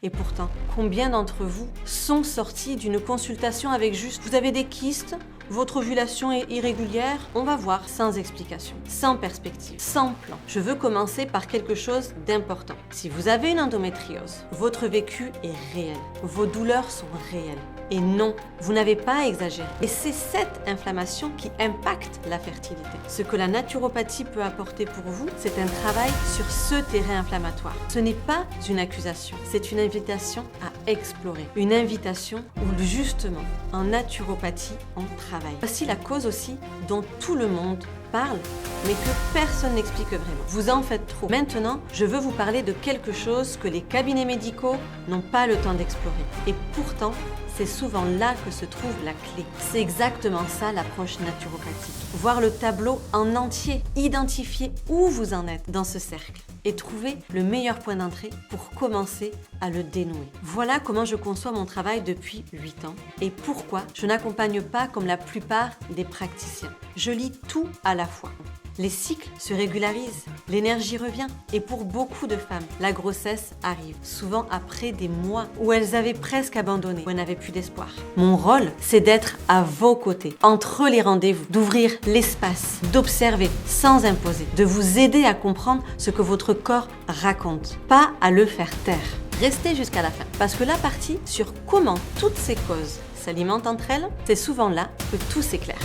Et pourtant, combien d'entre vous sont sortis d'une consultation avec juste « vous avez des kystes ?» Votre ovulation est irrégulière, on va voir sans explication, sans perspective, sans plan. Je veux commencer par quelque chose d'important. Si vous avez une endométriose, votre vécu est réel, vos douleurs sont réelles. Et non, vous n'avez pas exagéré. Et c'est cette inflammation qui impacte la fertilité. Ce que la naturopathie peut apporter pour vous, c'est un travail sur ce terrain inflammatoire. Ce n'est pas une accusation, c'est une invitation à explorer. Une invitation où justement, en naturopathie, on travaille. Voici la cause aussi dont tout le monde parle, mais que personne n'explique vraiment. Vous en faites trop. Maintenant, je veux vous parler de quelque chose que les cabinets médicaux n'ont pas le temps d'explorer. Et pourtant, c'est souvent là que se trouve la clé. C'est exactement ça l'approche naturopathique. Voir le tableau en entier, identifier où vous en êtes dans ce cercle et trouver le meilleur point d'entrée pour commencer à le dénouer. Voilà comment je conçois mon travail depuis 8 ans et pourquoi je n'accompagne pas comme la plupart des praticiens. Je lis tout à la fois. Les cycles se régularisent, l'énergie revient et pour beaucoup de femmes, la grossesse arrive, souvent après des mois où elles avaient presque abandonné, où elles n'avaient plus d'espoir. Mon rôle, c'est d'être à vos côtés, entre les rendez-vous, d'ouvrir l'espace, d'observer sans imposer, de vous aider à comprendre ce que votre corps raconte, pas à le faire taire. Restez jusqu'à la fin, parce que la partie sur comment toutes ces causes s'alimentent entre elles, c'est souvent là que tout s'éclaire.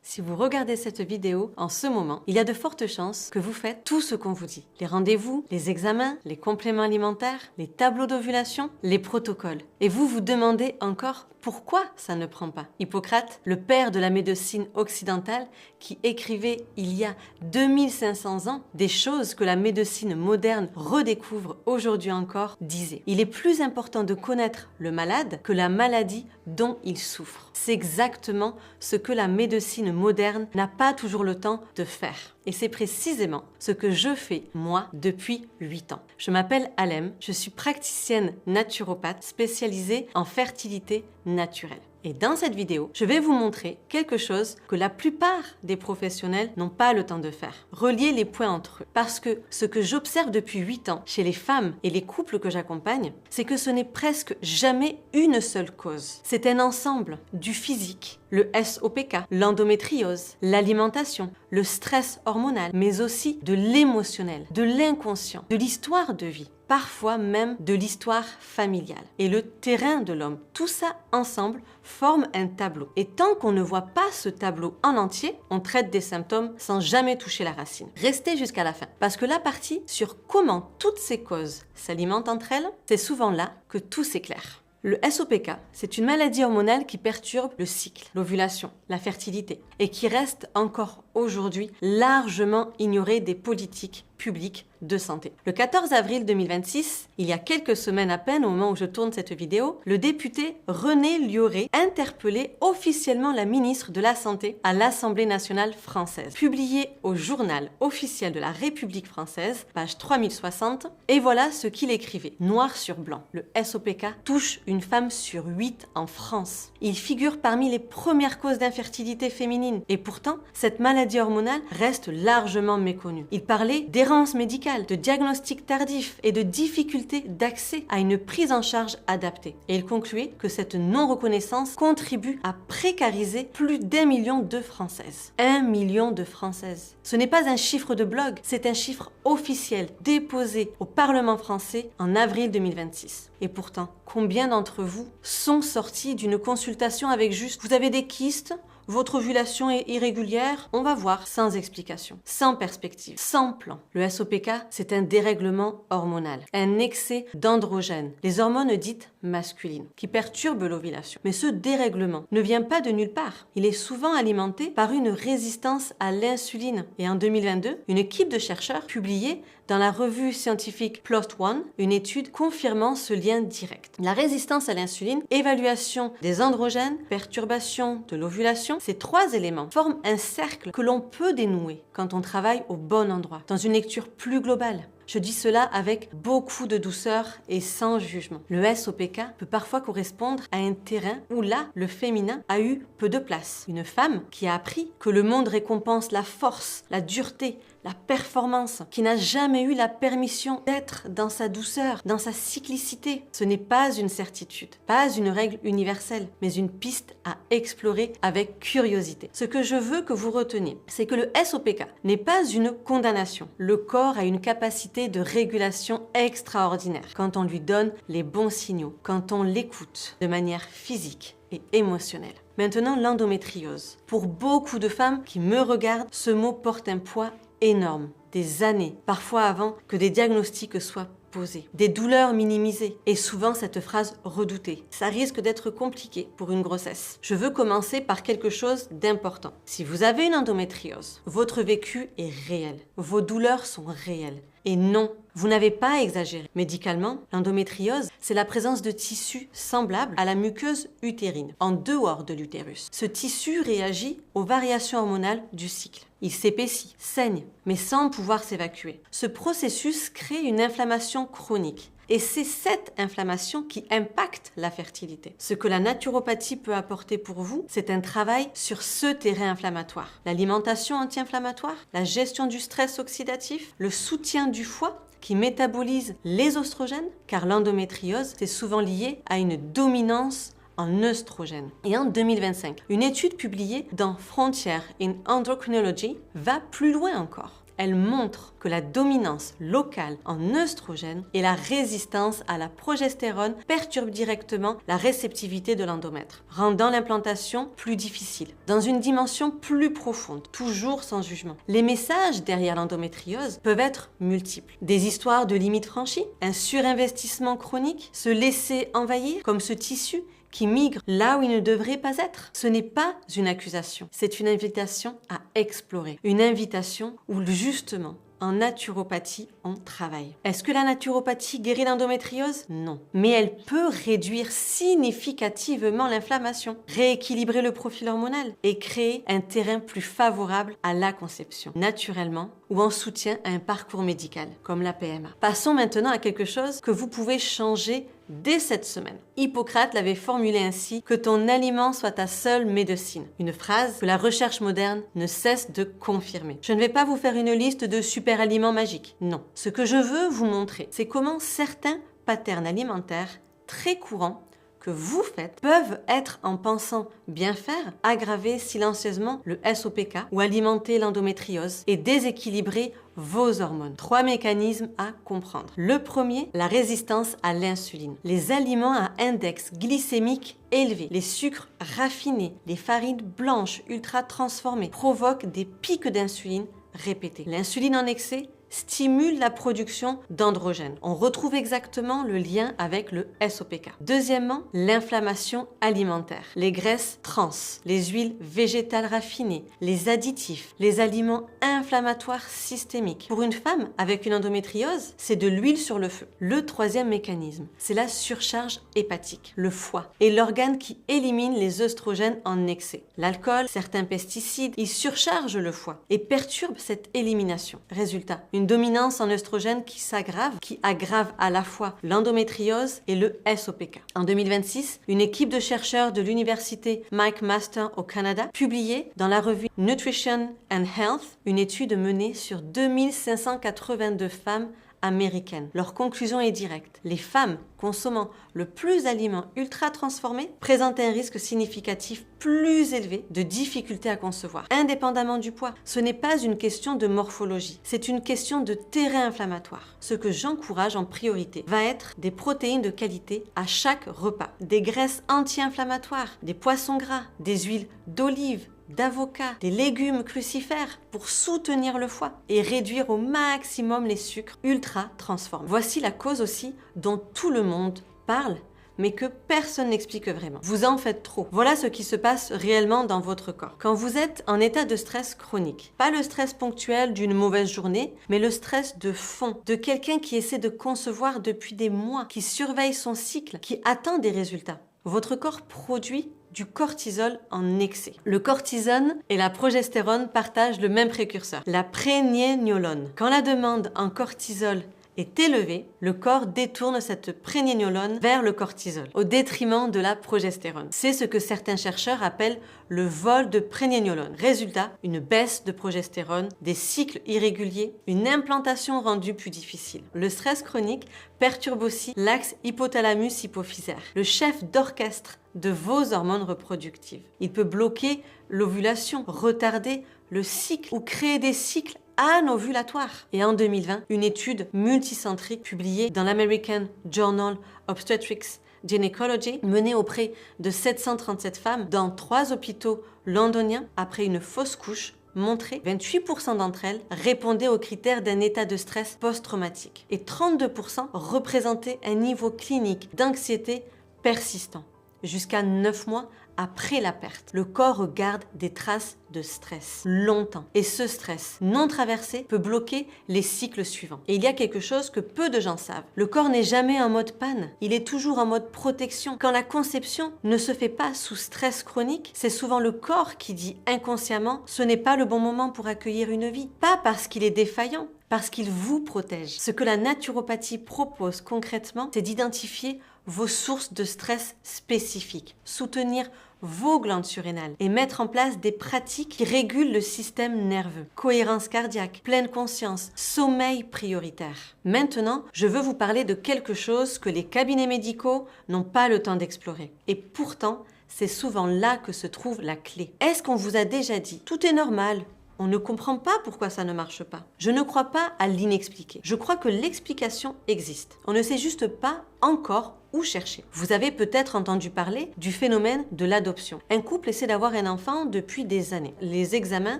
Si vous regardez cette vidéo en ce moment, il y a de fortes chances que vous faites tout ce qu'on vous dit. Les rendez-vous, les examens, les compléments alimentaires, les tableaux d'ovulation, les protocoles. Et vous vous demandez encore pourquoi ça ne prend pas. Hippocrate, le père de la médecine occidentale, qui écrivait il y a 2500 ans des choses que la médecine moderne redécouvre aujourd'hui encore, disait: il est plus important de connaître le malade que la maladie dont il souffre. C'est exactement ce que la médecine moderne n'a pas toujours le temps de faire. Et c'est précisément ce que je fais, moi, depuis 8 ans. Je m'appelle Alem, je suis praticienne naturopathe spécialisée en fertilité naturelle. Et dans cette vidéo, je vais vous montrer quelque chose que la plupart des professionnels n'ont pas le temps de faire. Relier les points entre eux. Parce que ce que j'observe depuis 8 ans chez les femmes et les couples que j'accompagne, c'est que ce n'est presque jamais une seule cause. C'est un ensemble du physique, le SOPK, l'endométriose, l'alimentation, le stress hormonal, mais aussi de l'émotionnel, de l'inconscient, de l'histoire de vie, parfois même de l'histoire familiale et le terrain de l'homme. Tout ça ensemble forme un tableau. Et tant qu'on ne voit pas ce tableau en entier, on traite des symptômes sans jamais toucher la racine. Restez jusqu'à la fin, parce que la partie sur comment toutes ces causes s'alimentent entre elles, c'est souvent là que tout s'éclaire. Le SOPK, c'est une maladie hormonale qui perturbe le cycle, l'ovulation, la fertilité et qui reste encore aujourd'hui largement ignorée des politiques publiques de santé. Le 14 avril 2026, il y a quelques semaines à peine au moment où je tourne cette vidéo, le député René Lioré interpellait officiellement la ministre de la Santé à l'Assemblée nationale française. Publié au journal officiel de la République française, page 3060, et voilà ce qu'il écrivait, noir sur blanc. Le SOPK touche une femme sur 8 en France. Il figure parmi les premières causes d'infertilité féminine et pourtant, cette maladie hormonale reste largement méconnue. Il parlait d'errance médicale, de diagnostic tardif et de difficulté d'accès à une prise en charge adaptée. Et il concluait que cette non-reconnaissance contribue à précariser plus d'1 million de Françaises. 1 million de Françaises. Ce n'est pas un chiffre de blog, c'est un chiffre officiel déposé au Parlement français en avril 2026. Et pourtant, combien d'entre vous sont sortis d'une consultation avec juste « vous avez des kystes ?» Votre ovulation est irrégulière, on va voir sans explication, sans perspective, sans plan. Le SOPK, c'est un dérèglement hormonal, un excès d'androgènes, les hormones dites masculines, qui perturbent l'ovulation. Mais ce dérèglement ne vient pas de nulle part. Il est souvent alimenté par une résistance à l'insuline. Et en 2022, une équipe de chercheurs publiait dans la revue scientifique PLOS ONE une étude confirmant ce lien direct. La résistance à l'insuline, évaluation des androgènes, perturbation de l'ovulation, ces 3 éléments forment un cercle que l'on peut dénouer quand on travaille au bon endroit, dans une lecture plus globale. Je dis cela avec beaucoup de douceur et sans jugement. Le SOPK peut parfois correspondre à un terrain où là, le féminin a eu peu de place. Une femme qui a appris que le monde récompense la force, la dureté, la performance, qui n'a jamais eu la permission d'être dans sa douceur, dans sa cyclicité. Ce n'est pas une certitude, pas une règle universelle, mais une piste à explorer avec curiosité. Ce que je veux que vous reteniez, c'est que le SOPK n'est pas une condamnation. Le corps a une capacité de régulation extraordinaire quand on lui donne les bons signaux, quand on l'écoute de manière physique et émotionnelle. Maintenant, l'endométriose. Pour beaucoup de femmes qui me regardent, ce mot porte un poids énorme. Des années, parfois avant que des diagnostics soient posés. Des douleurs minimisées et souvent cette phrase redoutée. Ça risque d'être compliqué pour une grossesse. Je veux commencer par quelque chose d'important. Si vous avez une endométriose, votre vécu est réel. Vos douleurs sont réelles. Et non, vous n'avez pas exagéré. Médicalement, l'endométriose, c'est la présence de tissus semblables à la muqueuse utérine, en dehors de l'utérus. Ce tissu réagit aux variations hormonales du cycle. Il s'épaissit, saigne, mais sans pouvoir s'évacuer. Ce processus crée une inflammation chronique. Et c'est cette inflammation qui impacte la fertilité. Ce que la naturopathie peut apporter pour vous, c'est un travail sur ce terrain inflammatoire. L'alimentation anti-inflammatoire, la gestion du stress oxydatif, le soutien du foie qui métabolise les oestrogènes, car l'endométriose, c'est souvent lié à une dominance en œstrogènes. Et en 2025, une étude publiée dans Frontiers in Endocrinology va plus loin encore. Elle montre que la dominance locale en œstrogènes et la résistance à la progestérone perturbent directement la réceptivité de l'endomètre, rendant l'implantation plus difficile, dans une dimension plus profonde, toujours sans jugement. Les messages derrière l'endométriose peuvent être multiples. Des histoires de limites franchies, un surinvestissement chronique, se laisser envahir comme ce tissu qui migre là où il ne devrait pas être. Ce n'est pas une accusation, c'est une invitation à explorer. Une invitation où justement, en naturopathie, on travaille. Est-ce que la naturopathie guérit l'endométriose? Non. Mais elle peut réduire significativement l'inflammation, rééquilibrer le profil hormonal et créer un terrain plus favorable à la conception, naturellement, ou en soutien à un parcours médical, comme la PMA. Passons maintenant à quelque chose que vous pouvez changer dès cette semaine. Hippocrate l'avait formulé ainsi: que ton aliment soit ta seule médecine. Une phrase que la recherche moderne ne cesse de confirmer. Je ne vais pas vous faire une liste de super aliments magiques. Non. Ce que je veux vous montrer, c'est comment certains patterns alimentaires très courants que vous faites peuvent être, en pensant bien faire, aggraver silencieusement le SOPK ou alimenter l'endométriose et déséquilibrer vos hormones. 3 mécanismes à comprendre. Le premier, la résistance à l'insuline. Les aliments à index glycémique élevé, les sucres raffinés, les farines blanches ultra transformées provoquent des pics d'insuline répétés. L'insuline en excès stimule la production d'androgènes. On retrouve exactement le lien avec le SOPK. Deuxièmement, l'inflammation alimentaire. Les graisses trans, les huiles végétales raffinées, les additifs, les aliments inflammatoires systémiques. Pour une femme avec une endométriose, c'est de l'huile sur le feu. Le troisième mécanisme, c'est la surcharge hépatique, le foie, et l'organe qui élimine les œstrogènes en excès. L'alcool, certains pesticides, ils surchargent le foie et perturbent cette élimination. Résultat, une dominance en œstrogènes qui s'aggrave, qui aggrave à la fois l'endométriose et le SOPK. En 2026, une équipe de chercheurs de l'université McMaster au Canada publiait dans la revue Nutrition and Health une étude menée sur 2582 femmes américaines. Leur conclusion est directe. Les femmes consommant le plus d'aliments ultra transformés présentent un risque significatif plus élevé de difficultés à concevoir, indépendamment du poids. Ce n'est pas une question de morphologie, c'est une question de terrain inflammatoire. Ce que j'encourage en priorité va être des protéines de qualité à chaque repas, des graisses anti-inflammatoires, des poissons gras, des huiles d'olive, d'avocat, des légumes crucifères pour soutenir le foie et réduire au maximum les sucres ultra transformés. Voici la cause aussi dont tout le monde parle, mais que personne n'explique vraiment. Vous en faites trop. Voilà ce qui se passe réellement dans votre corps. Quand vous êtes en état de stress chronique, pas le stress ponctuel d'une mauvaise journée, mais le stress de fond, de quelqu'un qui essaie de concevoir depuis des mois, qui surveille son cycle, qui attend des résultats. Votre corps produit du cortisol en excès. Le cortisone et la progestérone partagent le même précurseur, la prégnénolone. Quand la demande en cortisol est élevé, le corps détourne cette prégnénolone vers le cortisol, au détriment de la progestérone. C'est ce que certains chercheurs appellent le vol de prégnénolone. Résultat, une baisse de progestérone, des cycles irréguliers, une implantation rendue plus difficile. Le stress chronique perturbe aussi l'axe hypothalamus-hypophysaire, le chef d'orchestre de vos hormones reproductives. Il peut bloquer l'ovulation, retarder le cycle ou créer des cycles anovulatoires. Et en 2020, une étude multicentrique publiée dans l'American Journal Obstetrics Gynecology, menée auprès de 737 femmes dans 3 hôpitaux londoniens après une fausse couche, montrait 28% d'entre elles répondaient aux critères d'un état de stress post-traumatique et 32% représentaient un niveau clinique d'anxiété persistant. Jusqu'à 9 mois après la perte, le corps garde des traces de stress longtemps. Et ce stress non traversé peut bloquer les cycles suivants. Et il y a quelque chose que peu de gens savent. Le corps n'est jamais en mode panne. Il est toujours en mode protection. Quand la conception ne se fait pas sous stress chronique, c'est souvent le corps qui dit inconsciemment « ce n'est pas le bon moment pour accueillir une vie ». Pas parce qu'il est défaillant, parce qu'il vous protège. Ce que la naturopathie propose concrètement, c'est d'identifier vos sources de stress spécifiques, soutenir vos glandes surrénales et mettre en place des pratiques qui régulent le système nerveux. Cohérence cardiaque, pleine conscience, sommeil prioritaire. Maintenant, je veux vous parler de quelque chose que les cabinets médicaux n'ont pas le temps d'explorer. Et pourtant, c'est souvent là que se trouve la clé. Est-ce qu'on vous a déjà dit « tout est normal ». On ne comprend pas pourquoi ça ne marche pas. Je ne crois pas à l'inexpliqué. Je crois que l'explication existe. On ne sait juste pas encore où chercher. Vous avez peut-être entendu parler du phénomène de l'adoption. Un couple essaie d'avoir un enfant depuis des années. Les examens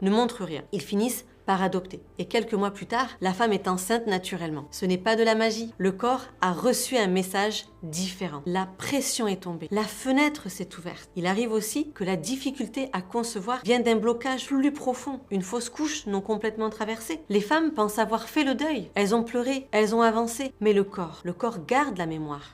ne montrent rien. Ils finissent par adopter. Et quelques mois plus tard, la femme est enceinte naturellement. Ce n'est pas de la magie. Le corps a reçu un message différent. La pression est tombée. La fenêtre s'est ouverte. Il arrive aussi que la difficulté à concevoir vient d'un blocage plus profond, une fausse couche non complètement traversée. Les femmes pensent avoir fait le deuil. Elles ont pleuré, elles ont avancé. Mais le corps garde la mémoire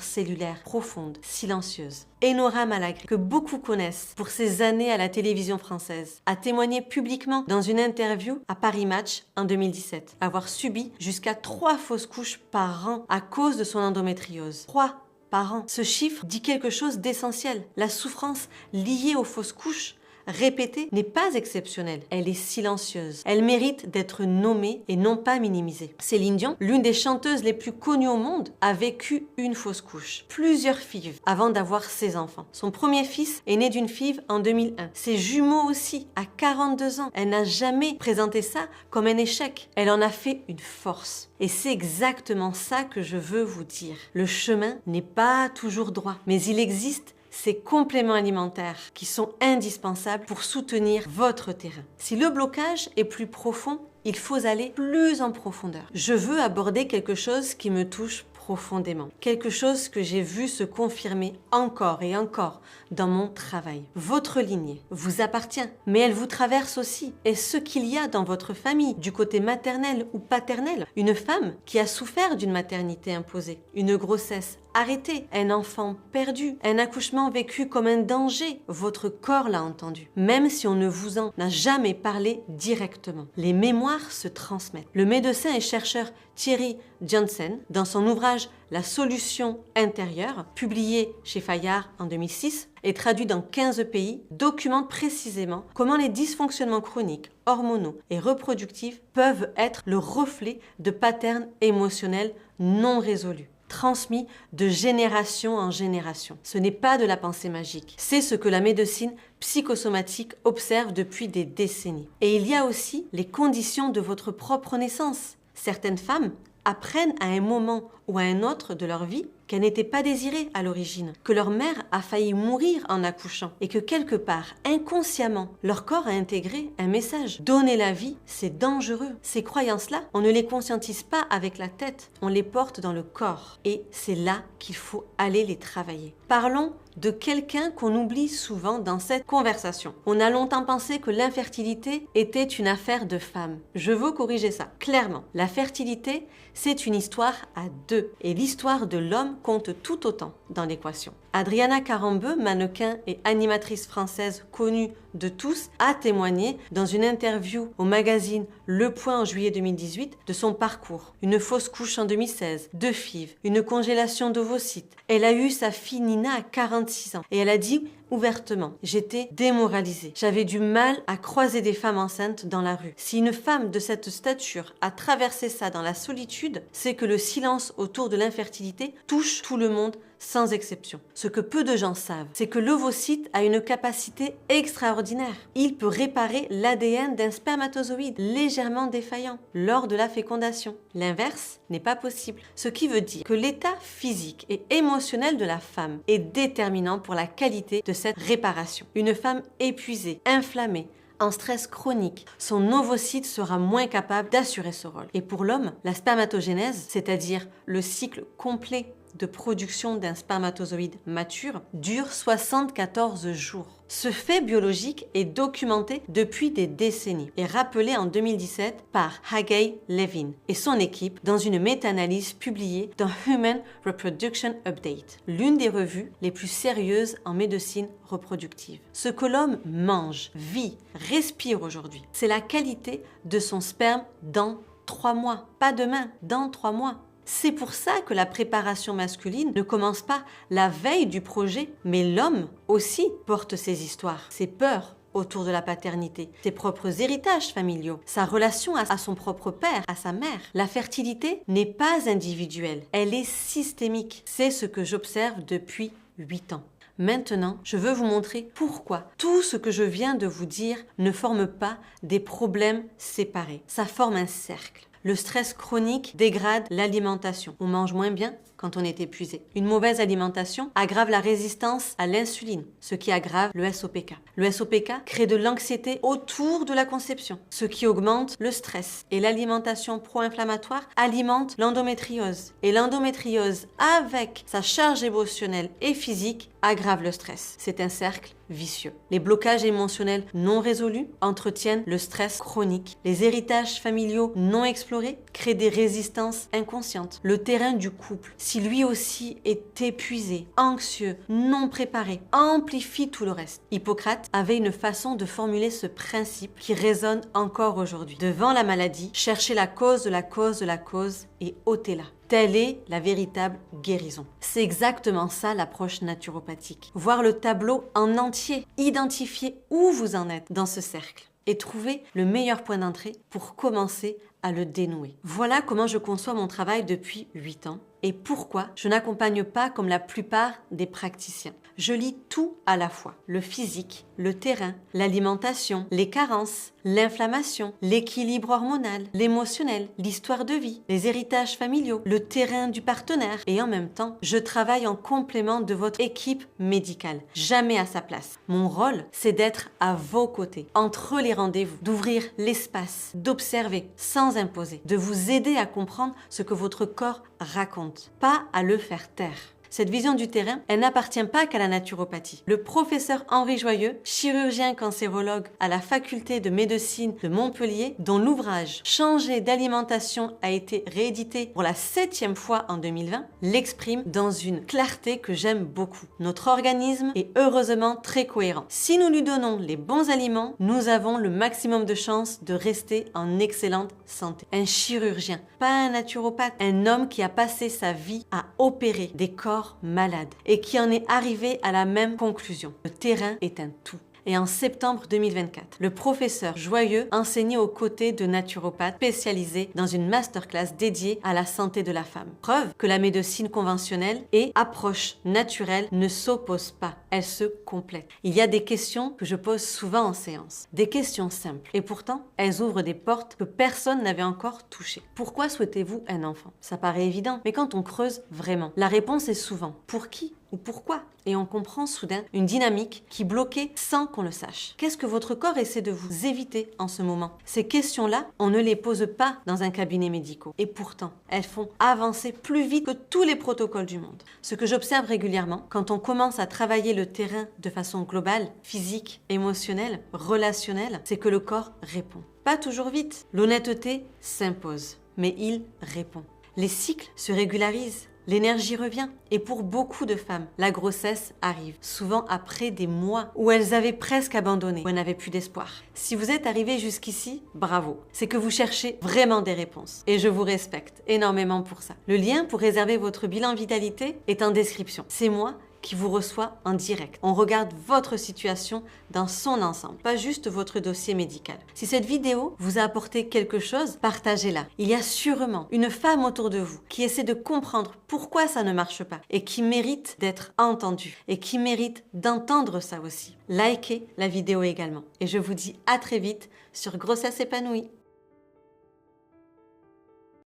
cellulaire profonde, silencieuse. Enora Malagré, que beaucoup connaissent pour ses années à la télévision française, a témoigné publiquement dans une interview à Paris Match en 2017, avoir subi jusqu'à 3 fausses couches par an à cause de son endométriose. 3 par an. Ce chiffre dit quelque chose d'essentiel. La souffrance liée aux fausses couches répétée n'est pas exceptionnelle, elle est silencieuse. Elle mérite d'être nommée et non pas minimisée. Céline Dion, l'une des chanteuses les plus connues au monde, a vécu une fausse couche. Plusieurs fives avant d'avoir ses enfants. Son premier fils est né d'une five en 2001. Ses jumeaux aussi, à 42 ans. Elle n'a jamais présenté ça comme un échec. Elle en a fait une force. Et c'est exactement ça que je veux vous dire. Le chemin n'est pas toujours droit, mais il existe ces compléments alimentaires qui sont indispensables pour soutenir votre terrain. Si le blocage est plus profond, il faut aller plus en profondeur. Je veux aborder quelque chose qui me touche profondément. Quelque chose que j'ai vu se confirmer encore et encore dans mon travail. Votre lignée vous appartient, mais elle vous traverse aussi. Et ce qu'il y a dans votre famille, du côté maternel ou paternel, une femme qui a souffert d'une maternité imposée, une grossesse arrêtée, un enfant perdu, un accouchement vécu comme un danger, votre corps l'a entendu, même si on ne vous en a jamais parlé directement. Les mémoires se transmettent. Le médecin et chercheur Thierry Janssen, dans son ouvrage La solution intérieure, publié chez Fayard en 2006 et traduit dans 15 pays, documente précisément comment les dysfonctionnements chroniques, hormonaux et reproductifs peuvent être le reflet de patterns émotionnels non résolus, transmis de génération en génération. Ce n'est pas de la pensée magique, c'est ce que la médecine psychosomatique observe depuis des décennies. Et il y a aussi les conditions de votre propre naissance. Certaines femmes apprennent à un moment ou à un autre de leur vie qu'elles n'étaient pas désirées à l'origine, que leur mère a failli mourir en accouchant et que quelque part, inconsciemment, leur corps a intégré un message. Donner la vie, c'est dangereux. Ces croyances-là, on ne les conscientise pas avec la tête, on les porte dans le corps. Et c'est là qu'il faut aller les travailler. Parlons de quelqu'un qu'on oublie souvent dans cette conversation. On a longtemps pensé que l'infertilité était une affaire de femmes. Je veux corriger ça, clairement. La fertilité, c'est une histoire à deux. Et l'histoire de l'homme compte tout autant dans l'équation. Adriana Carambeu, mannequin et animatrice française connue de tous a témoigné dans une interview au magazine Le Point en juillet 2018 de son parcours. Une fausse couche en 2016, 2 FIV, une congélation d'ovocytes. Elle a eu sa fille Nina à 46 ans et elle a dit ouvertement, j'étais démoralisée. J'avais du mal à croiser des femmes enceintes dans la rue. Si une femme de cette stature a traversé ça dans la solitude, c'est que le silence autour de l'infertilité touche tout le monde sans exception. Ce que peu de gens savent, c'est que l'ovocyte a une capacité extraordinaire. Il peut réparer l'ADN d'un spermatozoïde légèrement défaillant lors de la fécondation. L'inverse n'est pas possible. Ce qui veut dire que l'état physique et émotionnel de la femme est déterminant pour la qualité de cette réparation. Une femme épuisée, inflammée, en stress chronique, son ovocyte sera moins capable d'assurer ce rôle. Et pour l'homme, la spermatogénèse, c'est-à-dire le cycle complet de production d'un spermatozoïde mature, dure 74 jours. Ce fait biologique est documenté depuis des décennies et rappelé en 2017 par Hagai Levin et son équipe dans une méta-analyse publiée dans Human Reproduction Update, l'une des revues les plus sérieuses en médecine reproductive. Ce que l'homme mange, vit, respire aujourd'hui, c'est la qualité de son sperme dans 3 mois. Pas demain, dans 3 mois. C'est pour ça que la préparation masculine ne commence pas la veille du projet, mais l'homme aussi porte ses histoires, ses peurs autour de la paternité, ses propres héritages familiaux, sa relation à son propre père, à sa mère. La fertilité n'est pas individuelle, elle est systémique. C'est ce que j'observe depuis 8 ans. Maintenant, je veux vous montrer pourquoi tout ce que je viens de vous dire ne forme pas des problèmes séparés. Ça forme un cercle. Le stress chronique dégrade l'alimentation. On mange moins bien quand on est épuisé. Une mauvaise alimentation aggrave la résistance à l'insuline, ce qui aggrave le SOPK. Le SOPK crée de l'anxiété autour de la conception, ce qui augmente le stress. Et l'alimentation pro-inflammatoire alimente l'endométriose. Et l'endométriose, avec sa charge émotionnelle et physique, aggrave le stress. C'est un cercle vicieux. Les blocages émotionnels non résolus entretiennent le stress chronique. Les héritages familiaux non explorés créent des résistances inconscientes. Le terrain du couple, si lui aussi est épuisé, anxieux, non préparé, amplifie tout le reste. Hippocrate avait une façon de formuler ce principe qui résonne encore aujourd'hui. Devant la maladie, cherchez la cause de la cause de la cause et ôtez-la. Telle est la véritable guérison. C'est exactement ça l'approche naturopathique. Voir le tableau en entier, identifier où vous en êtes dans ce cercle et trouver le meilleur point d'entrée pour commencer à le dénouer. Voilà comment je conçois mon travail depuis 8 ans et pourquoi je n'accompagne pas comme la plupart des praticiens. Je lis tout à la fois, le physique, le terrain, l'alimentation, les carences, l'inflammation, l'équilibre hormonal, l'émotionnel, l'histoire de vie, les héritages familiaux, le terrain du partenaire et en même temps, je travaille en complément de votre équipe médicale, jamais à sa place. Mon rôle, c'est d'être à vos côtés, entre les rendez-vous, d'ouvrir l'espace, d'observer sans imposer, de vous aider à comprendre ce que votre corps raconte, pas à le faire taire. Cette vision du terrain, elle n'appartient pas qu'à la naturopathie. Le professeur Henri Joyeux, chirurgien cancérologue à la faculté de médecine de Montpellier, dont l'ouvrage Changer d'alimentation a été réédité pour la 7e fois en 2020, l'exprime dans une clarté que j'aime beaucoup. Notre organisme est heureusement très cohérent. Si nous lui donnons les bons aliments, nous avons le maximum de chances de rester en excellente santé. Un chirurgien, pas un naturopathe, un homme qui a passé sa vie à opérer des corps malade et qui en est arrivé à la même conclusion. Le terrain est un tout. Et en septembre 2024, le professeur Joyeux enseignait aux côtés de naturopathes spécialisés dans une masterclass dédiée à la santé de la femme. Preuve que la médecine conventionnelle et approche naturelle ne s'opposent pas, elles se complètent. Il y a des questions que je pose souvent en séance, des questions simples, et pourtant elles ouvrent des portes que personne n'avait encore touchées. Pourquoi souhaitez-vous un enfant? Ça paraît évident, mais quand on creuse vraiment, la réponse est souvent pour qui ou pourquoi? Et on comprend soudain une dynamique qui bloquait sans qu'on le sache. Qu'est-ce que votre corps essaie de vous éviter en ce moment? Ces questions-là, on ne les pose pas dans un cabinet médical. Et pourtant, elles font avancer plus vite que tous les protocoles du monde. Ce que j'observe régulièrement, quand on commence à travailler le terrain de façon globale, physique, émotionnelle, relationnelle, c'est que le corps répond. Pas toujours vite. L'honnêteté s'impose, mais il répond. Les cycles se régularisent. l'énergie revient. Et pour beaucoup de femmes, la grossesse arrive, souvent après des mois où elles avaient presque abandonné, où elles n'avaient plus d'espoir. Si vous êtes arrivé jusqu'ici, bravo. C'est que vous cherchez vraiment des réponses. Et je vous respecte énormément pour ça. Le lien pour réserver votre bilan vitalité est en description. C'est moi qui vous reçoit en direct. On regarde votre situation dans son ensemble, pas juste votre dossier médical. Si cette vidéo vous a apporté quelque chose, partagez-la. Il y a sûrement une femme autour de vous qui essaie de comprendre pourquoi ça ne marche pas et qui mérite d'être entendue et qui mérite d'entendre ça aussi. Likez la vidéo également. Et je vous dis à très vite sur Grossesse épanouie.